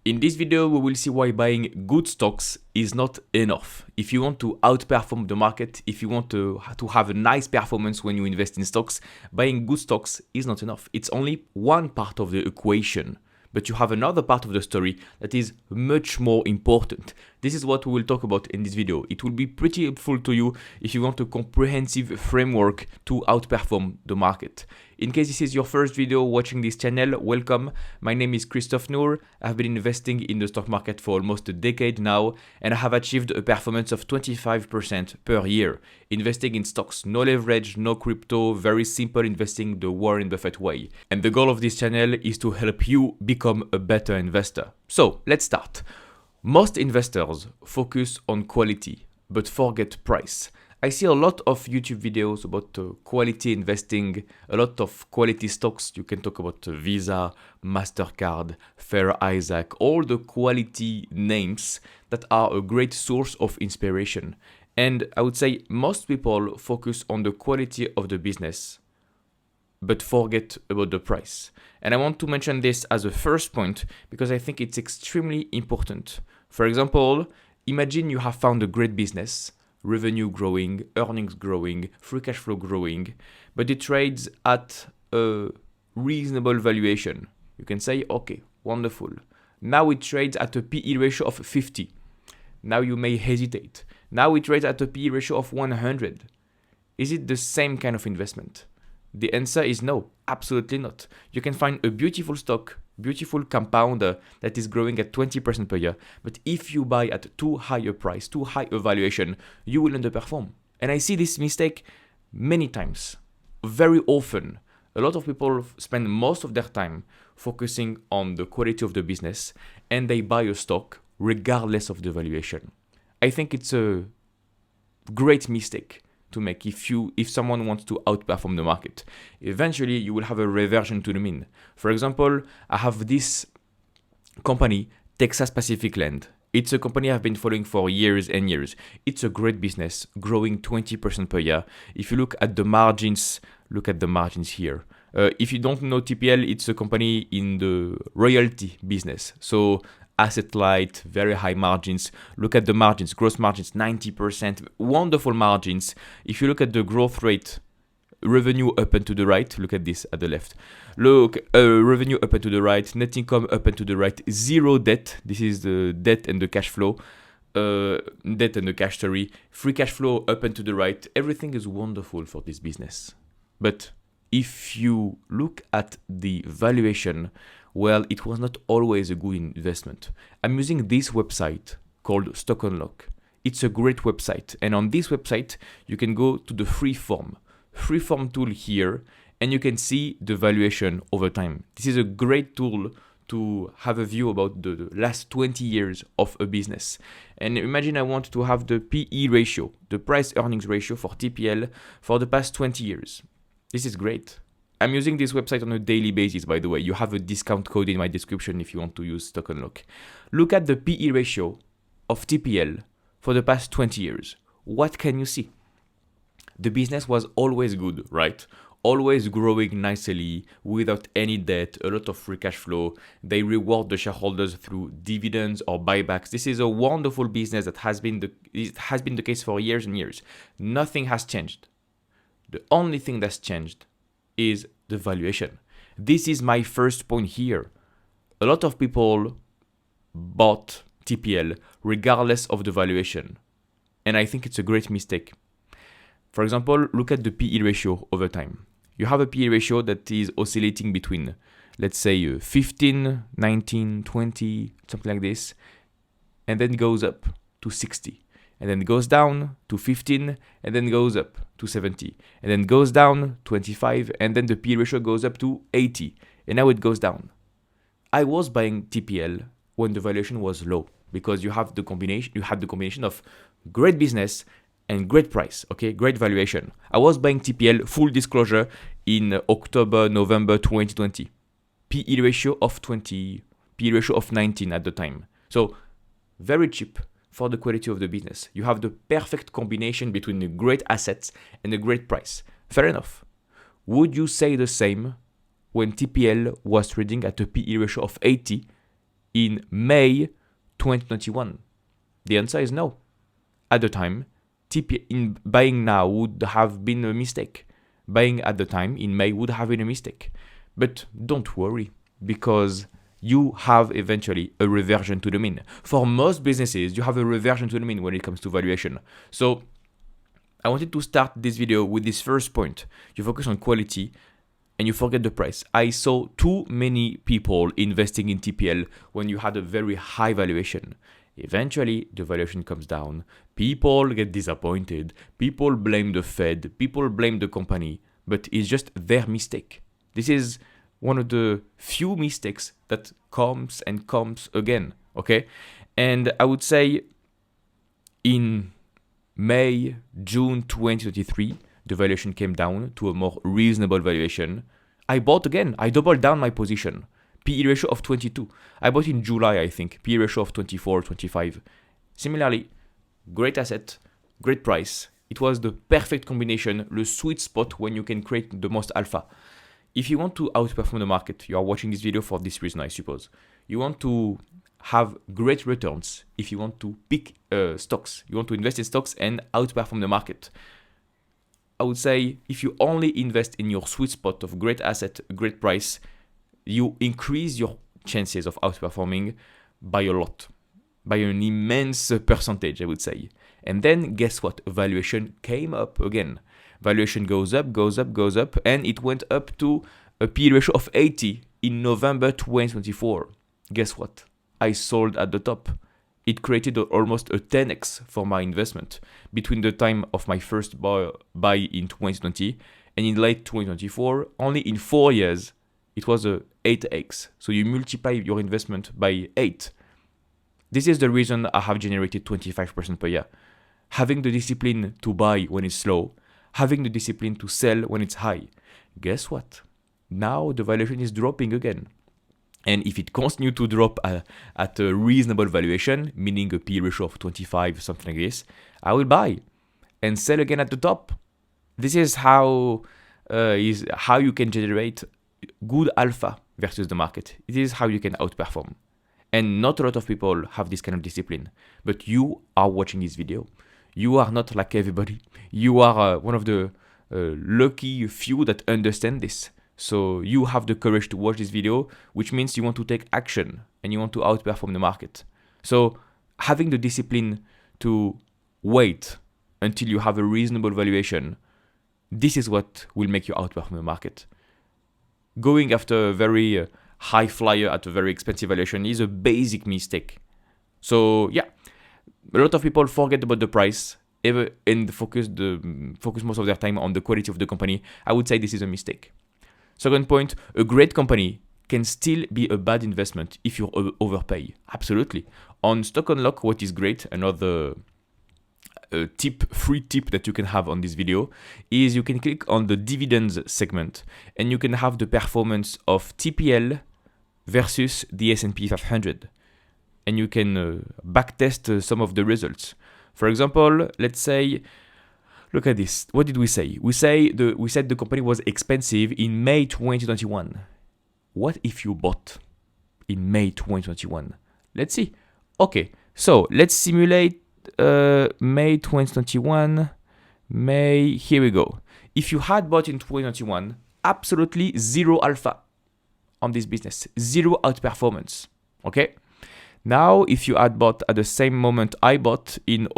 In this video, we will see why buying good stocks is not enough. If you want to outperform the market, if you want to have a nice performance when you invest in stocks, buying good stocks is not enough. It's only one part of the equation. But you have another part of the story that is much more important. This is what we will talk about in this video. It will be pretty helpful to you if you want a comprehensive framework to outperform the market. In case this is your first video watching this channel, welcome. My name is Christophe Nour. I've been investing in the stock market for almost a decade now, and I have achieved a performance of 25% per year. Investing in stocks, no leverage, no crypto, very simple investing the Warren Buffett way. And the goal of this channel is to help you become a better investor. So let's start. Most investors focus on quality, but forget price. I see a lot of YouTube videos about quality investing, a lot of quality stocks. You can talk about Visa, MasterCard, Fair Isaac, all the quality names that are a great source of inspiration. And I would say most people focus on the quality of the business, but forget about the price. And I want to mention this as a first point because I think it's extremely important. For example, imagine you have found a great business, revenue growing, earnings growing, free cash flow growing, but it trades at a reasonable valuation. You can say, okay, wonderful. Now it trades at a PE ratio of 50. Now you may hesitate. Now it trades at a PE ratio of 100. Is it the same kind of investment? The answer is no, absolutely not. You can find a beautiful stock, beautiful compounder that is growing at 20% per year. But if you buy at too high a price, too high a valuation, you will underperform. And I see this mistake many times, very often. A lot of people spend most of their time focusing on the quality of the business and they buy a stock regardless of the valuation. I think it's a great mistake to make if someone wants to outperform the market. Eventually, you will have a reversion to the mean. For example, I have this company, Texas Pacific Land. It's a company I've been following for years and years. It's a great business, growing 20% per year. If you look at the margins, look at the margins here. If you don't know TPL, it's a company in the royalty business. So asset light, very high margins. Look at the margins, gross margins, 90%, wonderful margins. If you look at the growth rate, revenue up and to the right, look at this at the left. Look, revenue up and to the right, net income up and to the right, zero debt. This is the debt and the cash flow, debt and the cash, sorry. Free cash flow up and to the right. Everything is wonderful for this business. But if you look at the valuation, well, it was not always a good investment. I'm using this website called Stock Unlock. It's a great website. And on this website, you can go to the freeform tool here, and you can see the valuation over time. This is a great tool to have a view about the last 20 years of a business. And imagine I want to have the PE ratio, the price earnings ratio for TPL for the past 20 years. This is great. I'm using this website on a daily basis, by the way. You have a discount code in my description if you want to use Stock Unlock. Look at the PE ratio of TPL for the past 20 years. What can you see? The business was always good, right? Always growing nicely, without any debt, a lot of free cash flow. They reward the shareholders through dividends or buybacks. This is a wonderful business that has been the case for years and years. Nothing has changed. The only thing that's changed is the valuation. This is my first point here. A lot of people bought TPL regardless of the valuation. And I think it's a great mistake. For example, look at the PE ratio over time. You have a PE ratio that is oscillating between, let's say, 15, 19, 20, something like this, and then goes up to 60. And then goes down to 15, and then goes up to 70, and then goes down 25, and then the PE ratio goes up to 80, and now it goes down. I was buying TPL when the valuation was low because you had the combination of great business and great price, okay, great valuation. I was buying TPL, full disclosure, in October, November 2020. PE ratio of 20, PE ratio of 19 at the time. So very cheap for the quality of the business. You have the perfect combination between the great assets and a great price. Fair enough. Would you say the same when TPL was trading at a PE ratio of 80 in May 2021? The answer is no. At the time, in buying now would have been a mistake. Buying at the time in May would have been a mistake. But don't worry, because you have eventually a reversion to the mean. For most businesses, you have a reversion to the mean when it comes to valuation. So I wanted to start this video with this first point. You focus on quality and you forget the price. I saw too many people investing in TPL when you had a very high valuation. Eventually, the valuation comes down. People get disappointed. People blame the Fed. People blame the company. But it's just their mistake. This is one of the few mistakes that comes and comes again. Okay? And I would say in May, June 2023, the valuation came down to a more reasonable valuation. I bought again. I doubled down my position. PE ratio of 22. I bought in July, I think. PE ratio of 24, 25. Similarly, great asset, great price. It was the perfect combination, the sweet spot when you can create the most alpha. If you want to outperform the market, you are watching this video for this reason, I suppose. You want to have great returns if you want to pick stocks. You want to invest in stocks and outperform the market. I would say if you only invest in your sweet spot of great asset, great price, you increase your chances of outperforming by a lot, by an immense percentage, I would say. And then guess what? Valuation came up again. Valuation goes up, goes up, goes up, and it went up to a PE ratio of 80 in November 2024. Guess what? I sold at the top. It created almost a 10x for my investment between the time of my first buy in 2020 and in late 2024. Only in 4 years, it was a 8x. So you multiply your investment by 8. This is the reason I have generated 25% per year. Having the discipline to buy when it's low, having the discipline to sell when it's high. Guess what? Now the valuation is dropping again. And if it continues to drop at a reasonable valuation, meaning a PE ratio of 25, something like this, I will buy and sell again at the top. This is how you can generate good alpha versus the market. It is how you can outperform. And not a lot of people have this kind of discipline. But you are watching this video. You are not like everybody. You are one of the lucky few that understand this. So you have the courage to watch this video, which means you want to take action and you want to outperform the market. So having the discipline to wait until you have a reasonable valuation, this is what will make you outperform the market. Going after a very high flyer at a very expensive valuation is a basic mistake. So yeah, a lot of people forget about the price and focus most of their time on the quality of the company. I would say this is a mistake. Second point, a great company can still be a bad investment if you overpay. Absolutely. On Stock Unlock, what is great, another free tip that you can have on this video, is you can click on the dividends segment and you can have the performance of TPL versus the S&P 500. And you can backtest some of the results. For example, let's say, look at this. What did we say? We said the company was expensive in May 2021. What if you bought in May 2021? Let's see. Okay, so let's simulate May 2021. Here we go. If you had bought in 2021, absolutely zero alpha on this business, zero outperformance. Okay. Now, if you had bought at the same moment I bought in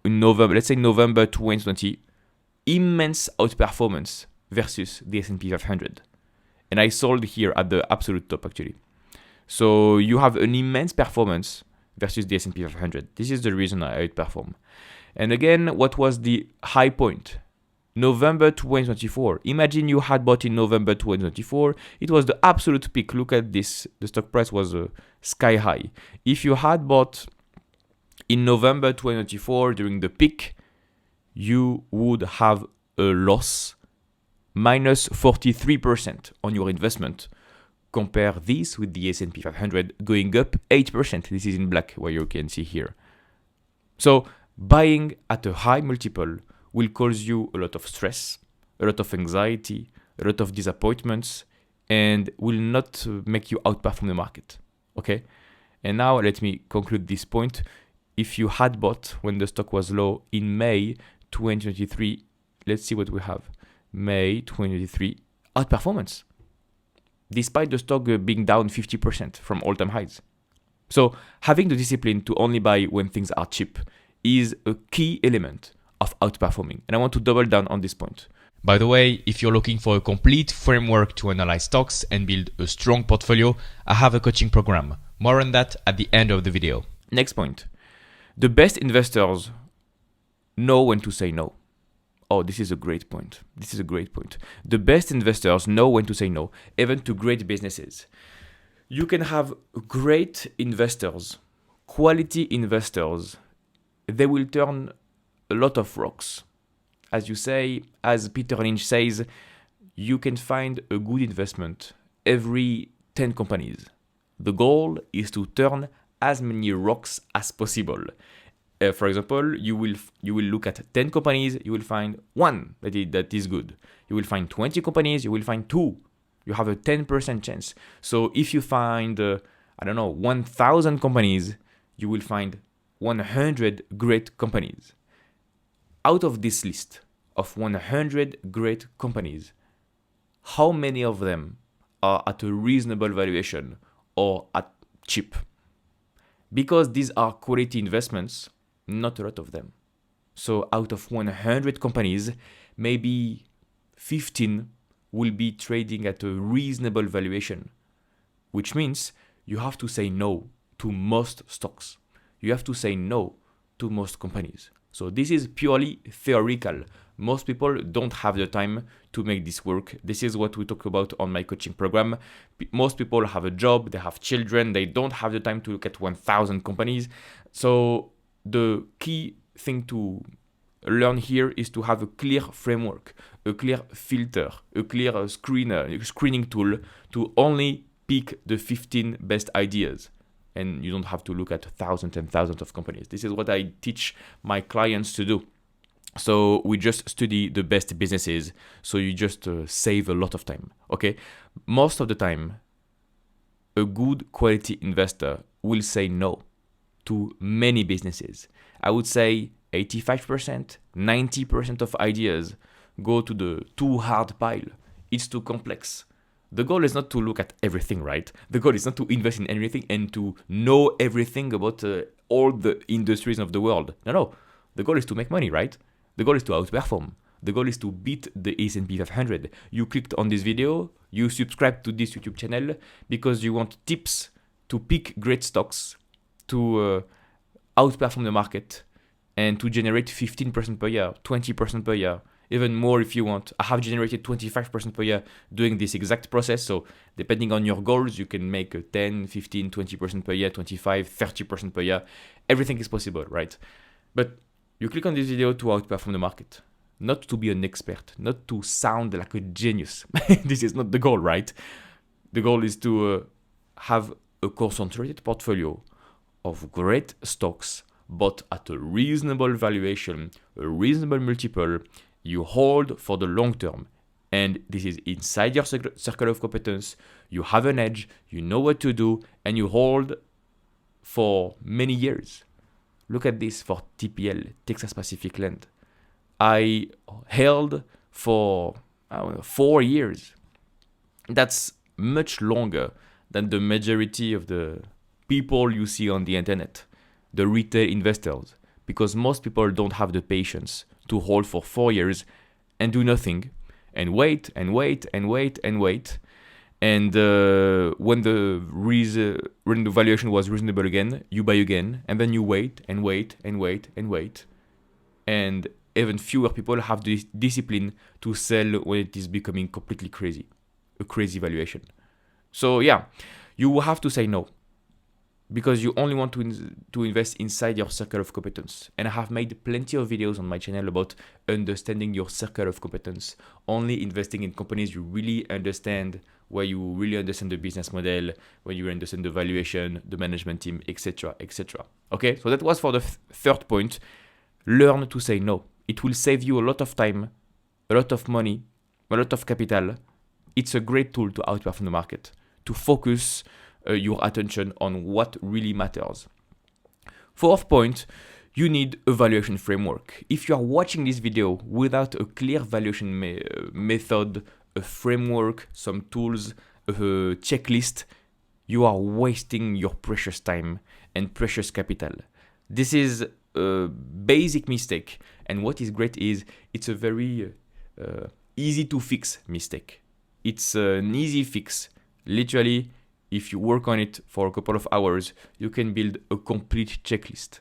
November, let's say November 2020, immense outperformance versus the S&P 500. And I sold here at the absolute top actually. So you have an immense performance versus the S&P 500. This is the reason I outperform. And again, what was the high point? November 2024. Imagine you had bought in November 2024. It was the absolute peak. Look at this. The stock price was sky high. If you had bought in November 2024 during the peak, you would have a loss minus 43% on your investment. Compare this with the S&P 500 going up 8%. This is in black where you can see here. So buying at a high multiple will cause you a lot of stress, a lot of anxiety, a lot of disappointments, and will not make you outperform the market. Okay? And now let me conclude this point. If you had bought when the stock was low in May 2023, let's see what we have. May 2023, outperformance, despite the stock being down 50% from all-time highs. So having the discipline to only buy when things are cheap is a key element of outperforming. And I want to double down on this point. By the way, if you're looking for a complete framework to analyze stocks and build a strong portfolio, I have a coaching program. More on that at the end of the video. Next point. The best investors know when to say no. Oh, this is a great point. The best investors know when to say no, even to great businesses. You can have great investors, quality investors. They will turn a lot of rocks. As you say, as Peter Lynch says, you can find a good investment every 10 companies. The goal is to turn as many rocks as possible. For example, you will look at 10 companies, you will find one that is good. You will find 20 companies, you will find two. You have a 10% chance. So if you find, 1,000 companies, you will find 100 great companies. Out of this list of 100 great companies, how many of them are at a reasonable valuation or at cheap? Because these are quality investments, not a lot of them. So out of 100 companies, maybe 15 will be trading at a reasonable valuation, which means you have to say no to most stocks. You have to say no to most companies. So this is purely theoretical. Most people don't have the time to make this work. This is what we talk about on my coaching program. Most people have a job, they have children, they don't have the time to look at 1,000 companies. So the key thing to learn here is to have a clear framework, a clear filter, a clear screening tool to only pick the 15 best ideas. And you don't have to look at thousands and thousands of companies. This is what I teach my clients to do. So we just study the best businesses. So you just save a lot of time. Okay. Most of the time, a good quality investor will say no to many businesses. I would say 85%, 90% of ideas go to the too hard pile. It's too complex. The goal is not to look at everything, right? The goal is not to invest in everything and to know everything about all the industries of the world. No. The goal is to make money, right? The goal is to outperform. The goal is to beat the S&P 500. You clicked on this video, you subscribe to this YouTube channel because you want tips to pick great stocks, to outperform the market, and to generate 15% per year, 20% per year, even more if you want. I have generated 25% per year doing this exact process. So depending on your goals, you can make 10, 15, 20% per year, 25, 30% per year. Everything is possible, right? But you click on this video to outperform the market, not to be an expert, not to sound like a genius. This is not the goal, right? The goal is to have a concentrated portfolio of great stocks, but at a reasonable valuation, a reasonable multiple. You hold for the long term. And this is inside your circle of competence. You have an edge, you know what to do, and you hold for many years. Look at this for TPL, Texas Pacific Land. I held for 4 years. That's much longer than the majority of the people you see on the internet, the retail investors, because most people don't have the patience to hold for 4 years and do nothing and wait and wait and wait and wait. And when the valuation was reasonable again, you buy again, and then you wait and wait and wait and wait. And even fewer people have the discipline to sell when it is becoming completely crazy, a crazy valuation. So yeah, you have to say no, because you only want to invest inside your circle of competence. And I have made plenty of videos on my channel about understanding your circle of competence, only investing in companies you really understand, where you really understand the business model, where you understand the valuation, the management team, etc., etc. Okay, so that was for the third point. Learn to say no. It will save you a lot of time, a lot of money, a lot of capital. It's a great tool to outperform the market, to focus your attention on what really matters. Fourth point, you need a valuation framework. If you are watching this video without a clear valuation method, a framework, some tools, a checklist, you are wasting your precious time and precious capital. This is a basic mistake, and what is great is it's a very easy to fix mistake. It's an easy fix. Literally, if you work on it for a couple of hours, you can build a complete checklist.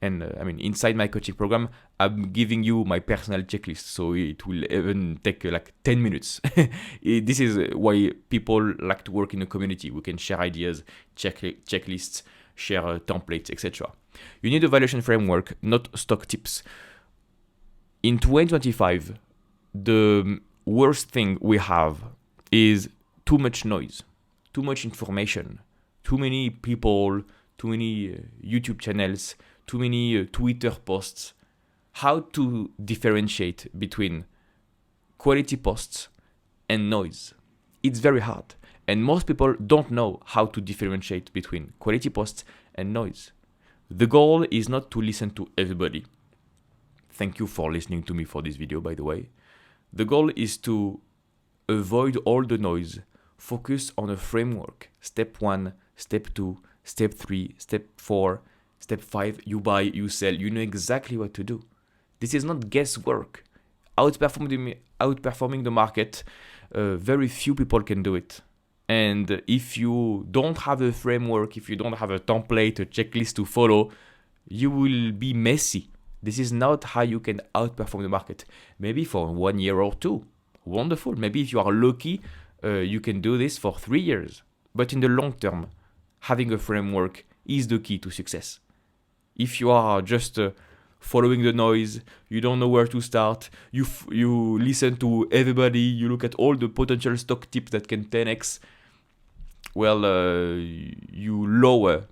And inside my coaching program, I'm giving you my personal checklist, so it will even take like 10 minutes. This is why people like to work in a community. We can share ideas, checklists, share templates, etc. You need a valuation framework, not stock tips. In 2025, the worst thing we have is too much noise, too much information, too many people, too many YouTube channels, too many Twitter posts. How to differentiate between quality posts and noise? It's very hard. And most people don't know how to differentiate between quality posts and noise. The goal is not to listen to everybody. Thank you for listening to me for this video, by the way. The goal is to avoid all the noise, focus on a framework. Step 1, step 2, step 3, step 4, step 5, you buy, you sell, you know exactly what to do. This is not guesswork. Outperforming the market, very few people can do it. And if you don't have a framework, if you don't have a template, a checklist to follow, you will be messy. This is not how you can outperform the market. Maybe for 1 year or 2, wonderful. Maybe if you are lucky, you can do this for 3 years. But in the long term, having a framework is the key to success. If you are just following the noise, you don't know where to start, you listen to everybody, you look at all the potential stock tips that can 10x, well, you lower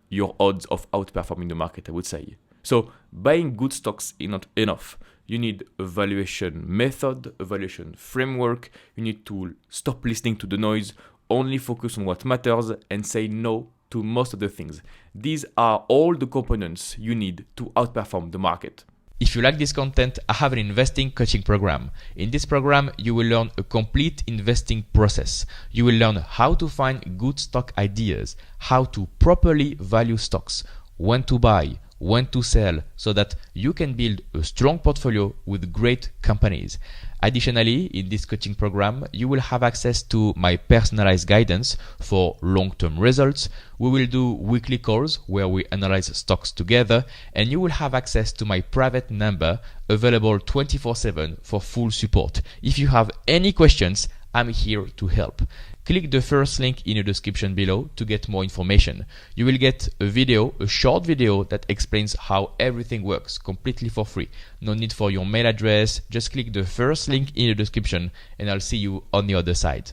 your odds of outperforming the market, I would say. So buying good stocks is not enough. You need a valuation method, a valuation framework. You need to stop listening to the noise, only focus on what matters, and say no to most of the things. These are all the components you need to outperform the market. If you like this content, I have an investing coaching program. In this program, you will learn a complete investing process. You will learn how to find good stock ideas, how to properly value stocks, when to buy, when to sell, so that you can build a strong portfolio with great companies. Additionally, in this coaching program, you will have access to my personalized guidance for long-term results. We will do weekly calls where we analyze stocks together, and you will have access to my private number available 24/7 for full support. If you have any questions, I'm here to help. Click the first link in the description below to get more information. You will get a short video that explains how everything works completely for free. No need for your mail address. Just click the first link in the description and I'll see you on the other side.